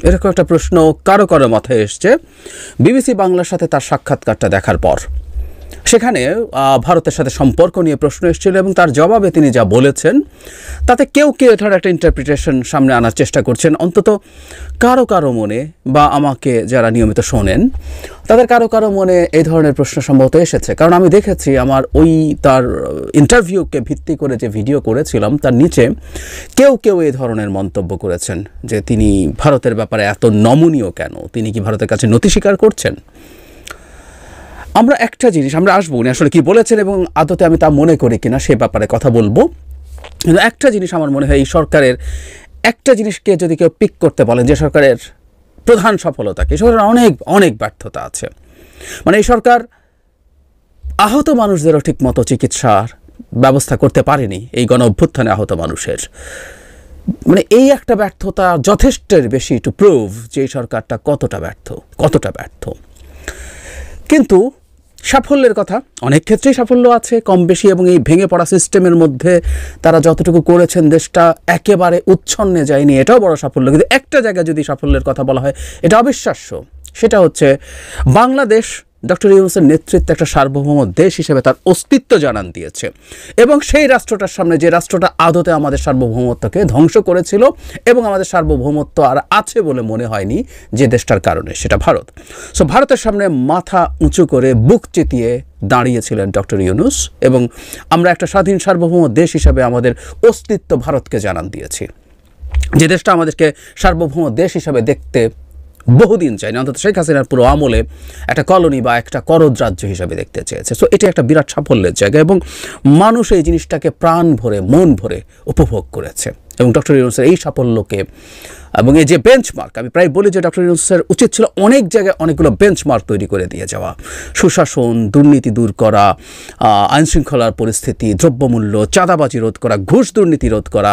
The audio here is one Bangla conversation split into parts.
এরকম একটা প্রশ্ন কারো কারো মাথায় এসছে বিবিসি বাংলার সাথে তার সাক্ষাৎকারটা দেখার পর। সেখানে ভারতের সাথে সম্পর্ক নিয়ে প্রশ্ন এসেছিল এবং তার জবাবে তিনি যা বলেছেন তাতে কেউ কেউ এটার একটা ইন্টারপ্রিটেশন সামনে আনার চেষ্টা করছেন। অন্তত কারো কারো মনে বা আমাকে যারা নিয়মিত শোনেন তাদের কারো কারো মনে এই ধরনের প্রশ্ন সম্ভবত এসেছে। কারণ আমি দেখেছি আমার ওই তার ইন্টারভিউকে ভিত্তি করে যে ভিডিও করেছিলাম তার নিচে কেউ কেউ এই ধরনের মন্তব্য করেছেন যে তিনি ভারতের ব্যাপারে এত নমনীয় কেন, তিনি কি ভারতের কাছে নতি স্বীকার করছেন। আমরা একটা জিনিস আমরা আসবো উনি আসলে কি বলেছেন এবং আদতে আমি তা মনে করি কিনা সে ব্যাপারে কথা বলবো। কিন্তু একটা জিনিস আমার মনে হয় এই সরকারের একটা জিনিসকে যদি কেউ পিক করতে বলেন যে সরকারের প্রধান সফলতা কি, সরকারের অনেক অনেক ব্যর্থতা আছে। মানে এই সরকার আহত মানুষদেরও ঠিক মতো চিকিৎসার ব্যবস্থা করতে পারেনি, এই গণ অভ্যুত্থানে আহত মানুষের। মানে এই একটা ব্যর্থতা যথেষ্টের বেশি টু প্রুভ যে এই সরকারটা কতটা ব্যর্থ। কিন্তু সাফল্যের কথা অনেক ক্ষেত্রেই সাফল্য আছে কম বেশি, এবং এই ভেঙে পড়া সিস্টেমের মধ্যে তারা যতটুকু করেছেন দেশটা একেবারে উচ্ছন্নে যায়নি, এটাও বড় সাফল্য। কিন্তু একটা জায়গায় যদি সাফল্যের কথা বলা হয় এটা অবিশ্বাস্য, সেটা হচ্ছে বাংলাদেশ ডক্টর ইউনূসের নেতৃত্বে একটা সার্বভৌম দেশ হিসেবে তার অস্তিত্ব জানান দিয়েছে এবং সেই রাষ্ট্রটার সামনে যে রাষ্ট্রটা আদতে আমাদের সার্বভৌমত্বকে ধ্বংস করেছিল এবং আমাদের সার্বভৌমত্ব আর আছে বলে মনে হয়নি যে দেশটার কারণে, সেটা ভারত। সো ভারতের সামনে মাথা উঁচু করে বুক চিতিয়ে দাঁড়িয়েছিলেন ডক্টর ইউনূস এবং আমরা একটা স্বাধীন সার্বভৌম দেশ হিসাবে আমাদের অস্তিত্ব ভারতকে জানান দিয়েছি। যে দেশটা আমাদেরকে সার্বভৌম দেশ হিসাবে দেখতে বহুদিন চাইনি, অন্তত শেখ হাসিনার পুরো আমলে একটা কলোনি বা একটা করদ রাজ্য হিসাবে দেখতে চেয়েছে। সো এটি একটা বিরাট সাফল্যের জায়গা এবং মানুষ এই জিনিসটাকে প্রাণ ভরে মন ভরে উপভোগ করেছে। এবং ডক্টর ইউনূসের এই সাফল্যকে এবং এই যে বেঞ্চমার্ক, আমি প্রায় বলি যে ডক্টর ইউনূসের উচিত ছিল অনেক জায়গায় অনেকগুলো বেঞ্চমার্ক তৈরি করে দিয়ে যাওয়া, সুশাসন, দুর্নীতি দূর করা, আইনশৃঙ্খলার পরিস্থিতি, দ্রব্যমূল্য, চাঁদাবাজি রোধ করা, ঘুষ দুর্নীতি রোধ করা।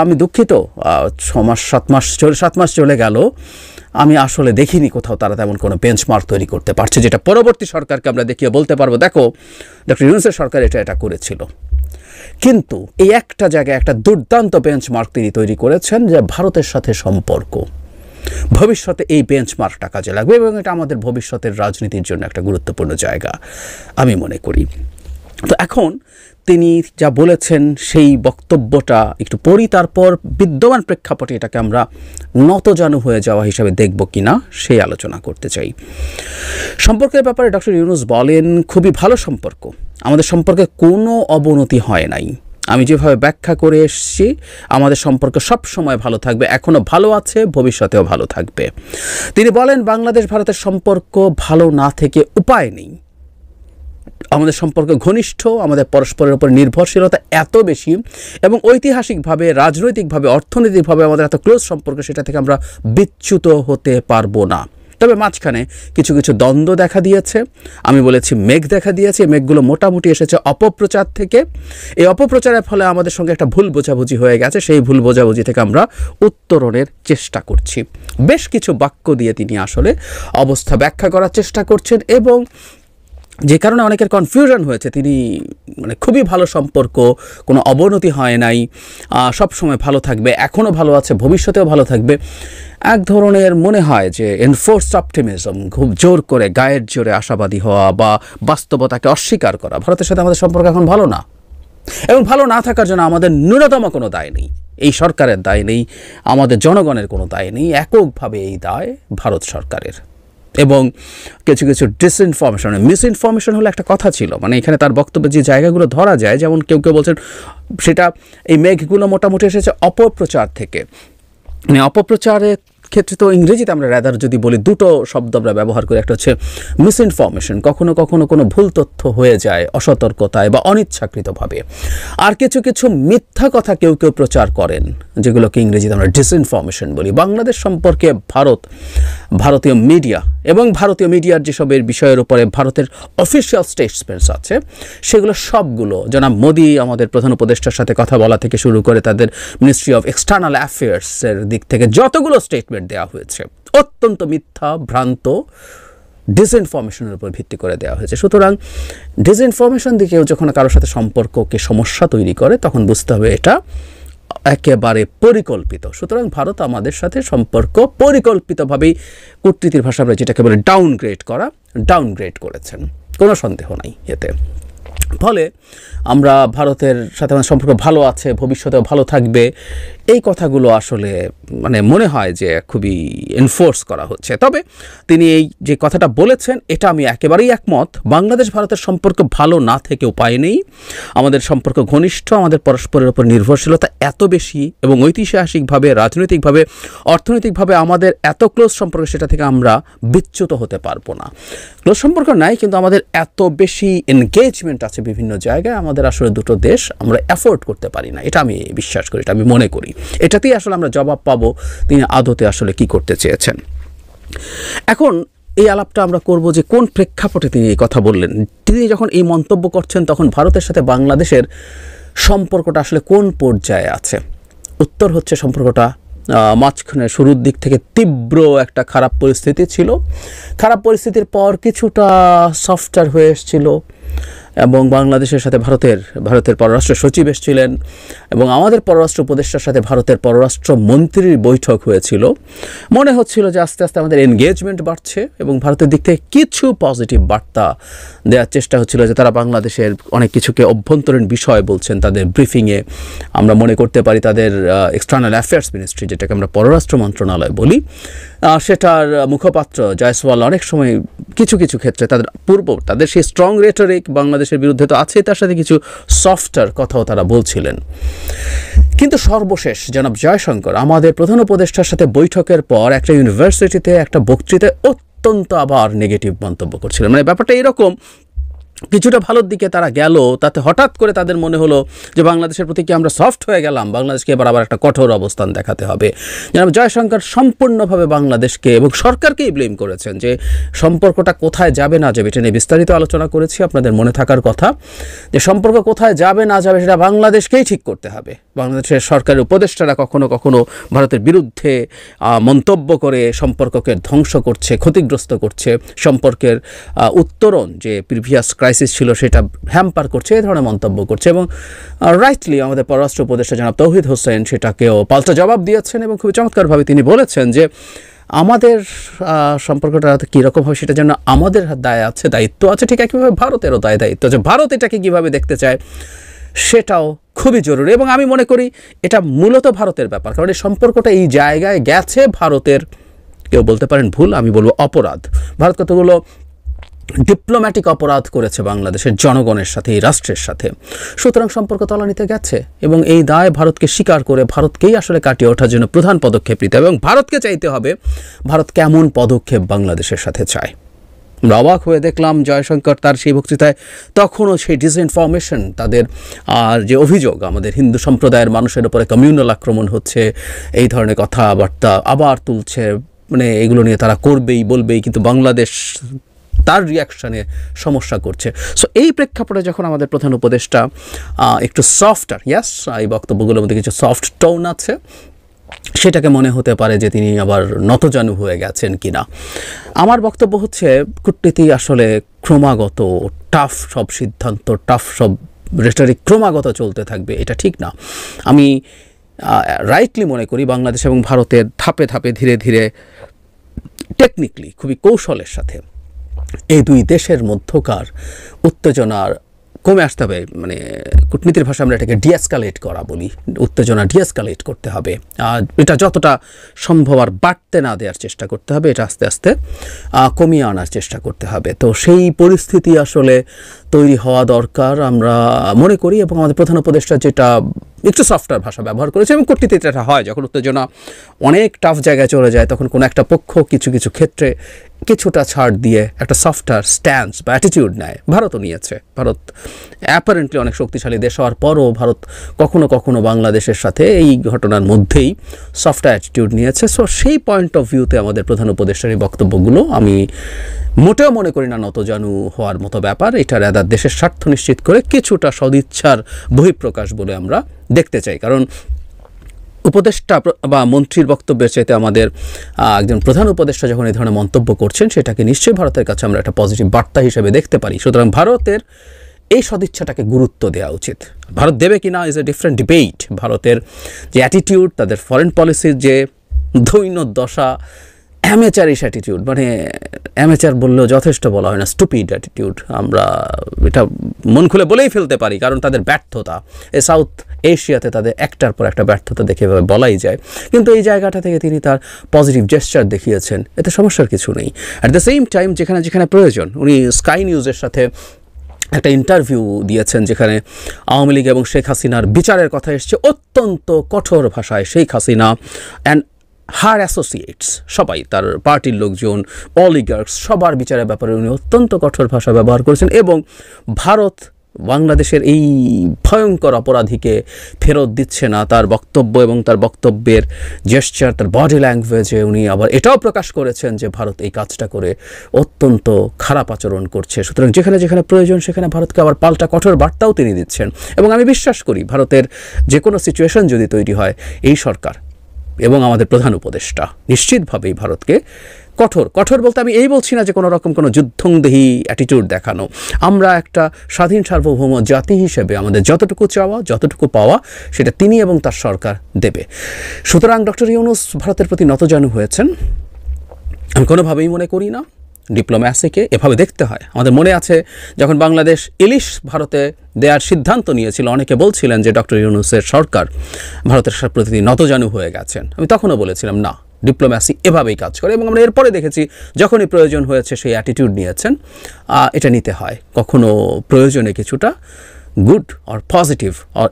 আমি দুঃখিত 7 মাস চলে গেল, আমি আসলে দেখিনি কোথাও তারা তেমন কোনো বেঞ্চমার্ক তৈরি করতে পারছে যেটা পরবর্তী সরকারকে আমরা দেখিয়ে বলতে পারবো দেখো ডক্টর ইউনূসের সরকার এটা করেছিল। কিন্তু এই একটা জায়গায় একটা দুর্দান্ত বেঞ্চমার্ক তিনি তৈরি করেছেন যে ভারতের সাথে সম্পর্ক, ভবিষ্যতে এই বেঞ্চমার্কটা কাজে লাগবে এবং এটা আমাদের ভবিষ্যতের রাজনীতির জন্য একটা গুরুত্বপূর্ণ জায়গা আমি মনে করি। তো এখন তিনি যা বলেছেন সেই বক্তব্যটা একটু পড়ি, তারপর বিদ্যমান প্রেক্ষাপটে এটাকে আমরা নতজানু হয়ে যাওয়া হিসাবে দেখব কিনা সেই আলোচনা করতে চাই। সম্পর্কের ব্যাপারে ডক্টর ইউনূস বলেন খুবই ভালো সম্পর্ক, আমাদের সম্পর্কে কোনো অবনতি হয় নাই। আমি যেভাবে ব্যাখ্যা করে এসেছি আমাদের সম্পর্ক সব সময় ভালো থাকবে, এখনও ভালো আছে, ভবিষ্যতেও ভালো থাকবে। তিনি বলেন বাংলাদেশ ভারতের সম্পর্ক ভালো না থেকে উপায় নেই, আমাদের সম্পর্ক ঘনিষ্ঠ, আমাদের পরস্পরের উপর নির্ভরশীলতা এত বেশি এবং ঐতিহাসিকভাবে, রাজনৈতিকভাবে, অর্থনৈতিকভাবে আমাদের এত ক্লোজ সম্পর্ক, সেটা থেকে আমরা বিচ্যুত হতে পারবো না। তবে মাঝখানে কিছু কিছু দ্বন্দ্ব দেখা দিয়েছে, আমি বলেছি মেঘ দেখা দিয়েছে, মেঘগুলো মোটামুটি এসেছে অপপ্রচার থেকে। এই অপপ্রচারের ফলে আমাদের সঙ্গে একটা ভুল বোঝাবুঝি হয়ে গেছে, সেই ভুল বোঝাবুঝি থেকে আমরা উত্তরণের চেষ্টা করছি। বেশ কিছু বাক্য দিয়ে তিনি আসলে অবস্থা ব্যাখ্যা করার চেষ্টা করছেন এবং যে কারণে অনেকের কনফিউশন হয়েছে। তিনি মানে খুবই ভালো সম্পর্ক, কোনো অবনতি হয় নাই, সব সময় ভালো থাকবে, এখনও ভালো আছে, ভবিষ্যতেও ভালো থাকবে, এক ধরনের মনে হয় যে এনফোর্সড অপটিমিজম, খুব জোর করে গায়ের জোরে আশাবাদী হওয়া বা বাস্তবতাকে অস্বীকার করা। ভারতের সাথে আমাদের সম্পর্ক এখন ভালো না এবং ভালো না থাকার জন্য আমাদের ন্যূনতম কোনো দায় নেই, এই সরকারের দায় নেই, আমাদের জনগণের কোনো দায় নেই, এককভাবে এই দায় ভারত সরকারের। এবং কিছু কিছু ডিসইনফরমেশন, মিসইনফরমেশন হলে একটা কথা ছিল, মানে এখানে তার বক্তব্যে যে জায়গাগুলো ধরা যায়, যেমন কেউ কেউ বলছেন সেটা এই মেঘগুলো মোটামুটি এসেছে অপপ্রচার থেকে। মানে অপপ্রচারের ক্ষেত্রে তো ইংরেজিতে আমরা রাদার যদি বলি দুটো শব্দ আমরা ব্যবহার করি, একটা হচ্ছে মিসইনফরমেশন, কখনো কখনো কোনো ভুল তথ্য হয়ে যায় অসতর্কতায় বা অনিচ্ছাকৃতভাবে, আর কিছু কিছু মিথ্যা কথা কেউ কেউ প্রচার করেন যেগুলোকে ইংরেজিতে আমরা ডিসইনফরমেশন বলি। বাংলাদেশ সম্পর্কে ভারতীয় মিডিয়া এবং ভারতীয় মিডিয়ার যেসবের বিষয়ের উপরে ভারতের অফিসিয়াল স্টেটমেন্টস আছে সেগুলো সবগুলো জনাব মোদি আমাদের প্রধান উপদেষ্টার সাথে কথা বলা থেকে শুরু করে তাদের মিনিস্ট্রি অফ এক্সটার্নাল অ্যাফেয়ার্সের দিক থেকে যতগুলো স্টেটমেন্ট দেওয়া হয়েছে অত্যন্ত মিথ্যা, ভ্রান্ত, ডিসইনফরমেশনের উপর ভিত্তি করে দেওয়া হয়েছে। সুতরাং ডিসইনফরমেশন দিকেও যখন কারোর সাথে সম্পর্ককে সমস্যা তৈরি করে তখন বুঝতে হবে এটা একেবারে পরিকল্পিত। সুতরাং ভারত আমাদের সাথে সম্পর্ক পরিকল্পিতভাবেই কূটনীতির ভাষা আমরা যেটাকে বলে ডাউনগ্রেড করেছেন, কোনো সন্দেহ নাই এতে। ফলে আমরা ভারতের সাথে আমাদের সম্পর্ক ভালো আছে, ভবিষ্যতেও ভালো থাকবে, এই কথাগুলো আসলে মানে মনে হয় যে খুবই এনফোর্স করা হচ্ছে। তবে তিনি এই যে কথাটা বলেছেন এটা আমি একেবারেই একমত। বাংলাদেশ ভারতের সম্পর্ক ভালো না থেকে উপায় নেই। আমাদের সম্পর্ক ঘনিষ্ঠ, আমাদের পরস্পরের উপর নির্ভরশীলতা এত বেশি, এবং ঐতিহাসিকভাবে, রাজনৈতিকভাবে, অর্থনৈতিকভাবে আমাদের এত ক্লোজ সম্পর্ক, সেটা থেকে আমরা বিচ্যুত হতে পারবো না। ক্লোজ সম্পর্ক নাই, কিন্তু আমাদের এত বেশি এনগেজমেন্ট আছে বিভিন্ন জায়গায়, আমাদের আসলে দুটো দেশ আমরা অ্যাফোর্ড করতে পারি না, এটা আমি বিশ্বাস করি, এটা আমি মনে করি। এটাতেই আসলে আমরা জবাব পাবো তিনি আদতে আসলে কি করতে চেয়েছেন। এখন এই আলাপটা আমরা করব যে কোন প্রেক্ষাপটে তিনি এই কথা বললেন। তিনি যখন এই মন্তব্য করছেন তখন ভারতের সাথে বাংলাদেশের সম্পর্কটা আসলে কোন পর্যায়ে আছে? উত্তর হচ্ছে সম্পর্কটা মাঝখানে শুরুর দিক থেকে তীব্র একটা খারাপ পরিস্থিতি ছিল। খারাপ পরিস্থিতির পর কিছুটা সফটওয়্যার হয়ে এসেছিল, এবং বাংলাদেশের সাথে ভারতের পররাষ্ট্র সচিব এসেছিলেন, এবং আমাদের পররাষ্ট্র উপদেষ্টার সাথে ভারতের পররাষ্ট্র মন্ত্রীর বৈঠক হয়েছিল। মনে হচ্ছিল যে আস্তে আস্তে আমাদের এনগেজমেন্ট বাড়ছে, এবং ভারতের দিক থেকে কিছু পজিটিভ বার্তা দেওয়ার চেষ্টা হচ্ছিল যে তারা বাংলাদেশের অনেক কিছুকে অভ্যন্তরীণ বিষয় বলছেন তাদের ব্রিফিংয়ে। আমরা মনে করতে পারি তাদের এক্সটার্নাল অ্যাফেয়ার্স মিনিস্ট্রি, যেটাকে আমরা পররাষ্ট্র মন্ত্রণালয় বলি, সেটার মুখপাত্র জয়সওয়াল অনেক সময় কিছু কিছু ক্ষেত্রে তাদের সেই স্ট্রং রেটরিক বাংলাদেশের বিরুদ্ধে তো আছে, তার সাথে কিছু সফটওয়্যার কথাও তারা বলছিলেন। কিন্তু সর্বশেষ জনাব জয়শঙ্কর আমাদের প্রধান উপদেষ্টার সাথে বৈঠকের পর একটা ইউনিভার্সিটিতে একটা বক্তৃতায় অত্যন্ত আবার নেগেটিভ মন্তব্য করছিলেন। মানে ব্যাপারটা এরকম, কিছুটা ভালোর দিকে তারা গেল, তাতে হঠাৎ করে তাদের মনে হলো যে বাংলাদেশের প্রতি কি আমরা সফট হয়ে গেলাম, বাংলাদেশকে এবার আবার একটা কঠোর অবস্থান দেখাতে হবে। জনাব জয়শঙ্কর সম্পূর্ণভাবে বাংলাদেশকে এবং সরকারকেই ব্লেম করেছেন যে সম্পর্কটা কোথায় যাবে না যাবে, এটা নিয়ে বিস্তারিত আলোচনা করেছি, আপনাদের মনে থাকার কথা, যে সম্পর্ক কোথায় যাবে না যাবে সেটা বাংলাদেশকেই ঠিক করতে হবে। বাংলাদেশের সরকারের উপদেষ্টারা কখনো কখনো ভারতের বিরুদ্ধে মন্তব্য করে সম্পর্ককে ধ্বংস করছে, ক্ষতিগ্রস্ত করছে, সম্পর্কের উত্তরণ যে প্রিভিয়াস ক্রাইসিস ছিল সেটা হ্যাম্পার করছে, এই ধরনের মন্তব্য করছে। এবং রাইটলি আমাদের পররাষ্ট্র উপদেষ্টা জনাব তৌহিদ হোসেন সেটাকেও পাল্টা জবাব দিয়েছেন, এবং খুবই চমৎকারভাবে তিনি বলেছেন যে আমাদের সম্পর্কটা কীরকম হবে সেটা যেন আমাদের দায়িত্ব আছে, ঠিক একইভাবে ভারতেরও দায়িত্ব আছে। ভারত এটাকে কীভাবে দেখতে চায় সেটাও খুবই জরুরি, এবং আমি মনে করি এটা মূলত ভারতের ব্যাপার, কারণ এই সম্পর্কটা এই জায়গায় গেছে ভারতের, কেউ বলতে পারেন ভুল, আমি বলবো অপরাধ। ভারত কতগুলো ডিপ্লোম্যাটিক অপরাধ করেছে বাংলাদেশের জনগণের সাথে, এই রাষ্ট্রের সাথে, সুতরাং সম্পর্ক তলানিতে গেছে, এবং এই দায় ভারতকে স্বীকার করে ভারতকেই আসলে কাটিয়ে ওঠার জন্য প্রধান পদক্ষেপ নিতে হবে, এবং ভারতকে চাইতে হবে ভারত কেমন পদক্ষেপ বাংলাদেশের সাথে চায়। আমরা অবাক হয়ে দেখলাম জয়শঙ্কর তার সেই বক্তৃতায় তখনও সেই ডিসইনফরমেশন, তাদের যে অভিযোগ আমাদের হিন্দু সম্প্রদায়ের মানুষের উপরে কমিউনাল আক্রমণ হচ্ছে, এই ধরনের কথাবার্তা আবার তুলছে, মানে এগুলো নিয়ে তারা করবেই বলবেই, কিন্তু বাংলাদেশ তার রিয়াকশানে সমস্যা করছে। সো এই প্রেক্ষাপটে যখন আমাদের প্রধান উপদেষ্টা একটু সফটার, ইয়াস এই বক্তব্যগুলোর মধ্যে কিছু সফট টোন আছে, সেটাকে মনে হতে পারে যে তিনি আবার নতজানু হয়ে গেছেন কিনা। আমার বক্তব্য হচ্ছে কূটনীতি আসলে ক্রমাগত টাফ সব সিদ্ধান্ত, টাফ সব রেটরিক ক্রমাগত চলতে থাকবে, এটা ঠিক না। আমি রাইটলি মনে করি বাংলাদেশ এবং ভারতের ধাপে ধাপে ধীরে ধীরে টেকনিক্যালি খুবই কৌশলের সাথে এই দুই দেশের মধ্যকার উত্তেজনার কমে আসতে হবে। মানে কূটনীতির ভাষা আমরা এটাকে ডিএসকালেট করা বলি, উত্তেজনা ডিএসকালেট করতে হবে, এটা যতটা সম্ভব আর বাড়তে না দেওয়ার চেষ্টা করতে হবে, এটা আস্তে আস্তে কমিয়ে আনার চেষ্টা করতে হবে। তো সেই পরিস্থিতি আসলে তৈরি হওয়া দরকার আমরা মনে করি, এবং আমাদের প্রধান উপদেষ্টা যেটা একটু সফটওয়্যার ভাষা ব্যবহার করেছে, এবং কূটনীতিতে এটা হয় যখন উত্তেজনা অনেক টাফ জায়গায় চলে যায় তখন কোনো একটা পক্ষ কিছু কিছু ক্ষেত্রে কিছুটা ছাড় দিয়ে একটা সফটওয়্যার স্ট্যান্স বা অ্যাটিটিউড নেয়। ভারতও নিয়েছে। ভারত অ্যাপারেন্টলি অনেক শক্তিশালী দেশ হওয়ার পরও ভারত কখনো কখনো বাংলাদেশের সাথে এই ঘটনার মধ্যেই সফটওয়্যার অ্যাটিটিউড নিয়েছে। সো সেই পয়েন্ট অফ ভিউতে আমাদের প্রধান উপদেষ্টার এই বক্তব্যগুলো আমি মোটেও মনে করি না নতজানু হওয়ার মতো ব্যাপার। এটা রাদার দেশের স্বার্থ নিশ্চিত করে কিছুটা সদিচ্ছার বহিঃপ্রকাশ বলে আমরা দেখতে চাই, কারণ উপদেষ্টা বা মন্ত্রীর বক্তব্যের চাইতে আমাদের একজন প্রধান উপদেষ্টা যখন এই ধরনের মন্তব্য করছেন সেটাকে নিশ্চয়ই ভারতের কাছে আমরা একটা পজিটিভ বার্তা হিসেবে দেখতে পারি। সুতরাং ভারতের এই সদিচ্ছাটাকে গুরুত্ব দেওয়া উচিত। ভারত দেবে কিনা ইজ এ ডিফারেন্ট ডিবেট। ভারতের যে অ্যাটিটিউড, তাদের ফরেন পলিসির যে দৈন্য দশা, অ্যামেচারিশ অ্যাটিটিউড, মানে অ্যামেচার বললেও যথেষ্ট বলা হয় না, স্টুপিড অ্যাটিটিউড, আমরা এটা মন খুলে বলেই ফেলতে পারি, কারণ তাদের ব্যর্থতা এই সাউথ এশিয়াতে তাদের একটার পর একটা ব্যর্থতা দেখে বলাই যায়। কিন্তু এই জায়গাটা থেকে তিনি তার পজিটিভ জেস্চার দেখিয়েছেন, এতে সমস্যার কিছু নেই। অ্যাট দ্য সেম টাইম যেখানে যেখানে প্রয়োজন, উনি স্কাই নিউজের সাথে একটা ইন্টারভিউ দিয়েছেন যেখানে আওয়ামী লীগ এবং শেখ হাসিনার বিচারের কথা এসছে অত্যন্ত কঠোর ভাষায়। Sheikh Hasina and her associates, সবাই তার পার্টির লোকজন, অলিগার্কস, সবার বিচারের ব্যাপারে উনি অত্যন্ত কঠোর ভাষা ব্যবহার করেছেন এবং ভারত বাংলাদেশের এই ভয়ঙ্কর অপরাধীকে ফেরত দিচ্ছে না। তার বক্তব্য এবং তার বক্তব্যের জেস্চার, তার বডি ল্যাঙ্গুয়েজে উনি আবার এটাও প্রকাশ করেছেন যে ভারত এই কাজটা করে অত্যন্ত খারাপ আচরণ করছে। সুতরাং যেখানে যেখানে প্রয়োজন সেখানে ভারতকে আবার পাল্টা কঠোর বার্তাও তিনি দিচ্ছেন। এবং আমি বিশ্বাস করি ভারতের যে কোনো সিচুয়েশন যদি তৈরি হয়, এই সরকার এবং আমাদের প্রধান উপদেষ্টা নিশ্চিতভাবেই ভারতকে কঠোর বলতে আমি এই বলছি না যে কোনো রকম কোনো যুদ্ধংদেহী অ্যাটিটিউড দেখানো। আমরা একটা স্বাধীন সার্বভৌম জাতি হিসেবে আমাদের যতটুকু চাওয়া, যতটুকু পাওয়া, সেটা তিনি এবং তার সরকার দেবে। সুতরাং ডক্টর ইউনূস ভারতের প্রতি নতজানু হয়েছেন। আমি কোনোভাবেই মনে করি না ডিপ্লোম্যাসিকে এভাবে দেখতে হয়। আমাদের মনে আছে যখন বাংলাদেশ ইলিশ ভারতে দেওয়ার সিদ্ধান্ত নিয়েছিল, অনেকে বলছিলেন যে ডক্টর ইউনূসের সরকার ভারতের প্রতি নতজানু হয়ে গেছেন। আমি তখনও বলেছিলাম না, ডিপ্লোম্যাসি এভাবেই কাজ করে। এবং আমরা এরপরে দেখেছি যখনই প্রয়োজন হয়েছে সেই অ্যাটিটিউড নিয়েছেন। এটা নিতে হয়, কখনো প্রয়োজনে কিছুটা good or positive or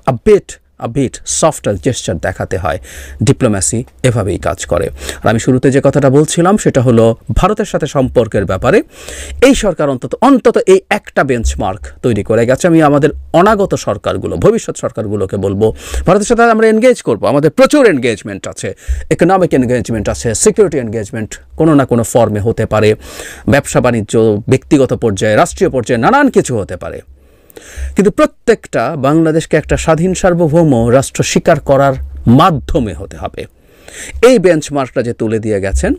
a bit softer gesture দেখাতে হয়। ডিপ্লোম্যাসি এভাবেই কাজ করে। আর আমি শুরুতে যে কথাটা বলছিলাম সেটা হলো ভারতের সাথে সম্পর্কের ব্যাপারে এই সরকার অন্তত এই একটা বেঞ্চমার্ক তৈরি করে গেছে। আমি আমাদের অনাগত সরকারগুলো, ভবিষ্যৎ সরকারগুলোকে বলবো ভারতের সাথে আমরা এনগেজ করব। আমাদের প্রচুর এনগেজমেন্ট আছে, ইকোনমিক এনগেজমেন্ট আছে, সিকিউরিটি এনগেজমেন্ট কোনো না কোনো ফর্মে হতে পারে, ব্যবসা বাণিজ্য, ব্যক্তিগত পর্যায়ে, রাষ্ট্রীয় পর্যায়ে নানান কিছু হতে পারে। কিন্তু প্রত্যেকটা বাংলাদেশকে একটা স্বাধীন সার্বভৌম রাষ্ট্র স্বীকার করার মাধ্যমে হতে হবে। এই বেঞ্চমার্কটা যে তুলে দিয়ে গেছেন,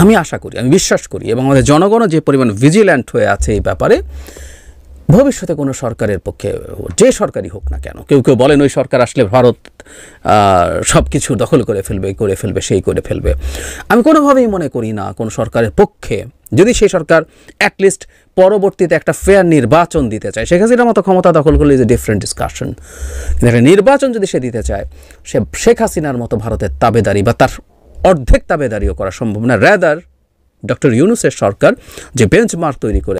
আমি আশা করি, আমি বিশ্বাস করি এবং আমাদের জনগণও যে পরিমাণ ভিজিল্যান্ট হয়ে আছে এই ব্যাপারে, ভবিষ্যতে কোনো সরকারের পক্ষে, যে সরকারই হোক না কেন, কেউ কেউ বলেন ওই সরকার আসলে ভারত সব কিছু দখল করে ফেলবে, সেই করে ফেলবে। আমি কোনোভাবেই মনে করি না কোনো সরকারের পক্ষে, যদি সেই সরকার অ্যাটলিস্ট পরবর্তীতে একটা ফেয়ার নির্বাচন দিতে চায়। শেখ হাসিনার মতো ক্ষমতা দখল করলে ইজ এ ডিফারেন্ট ডিসকাশন। কিন্তু একটা নির্বাচন যদি সে দিতে চায়, সে শেখ হাসিনার মতো ভারতের তাবেদারি বা তার অর্ধেক তাবেদারিও করা সম্ভব না। র্যাদার ডক্টর ইউনূসের সরকার যে বেঞ্চমার্ক তৈরি করে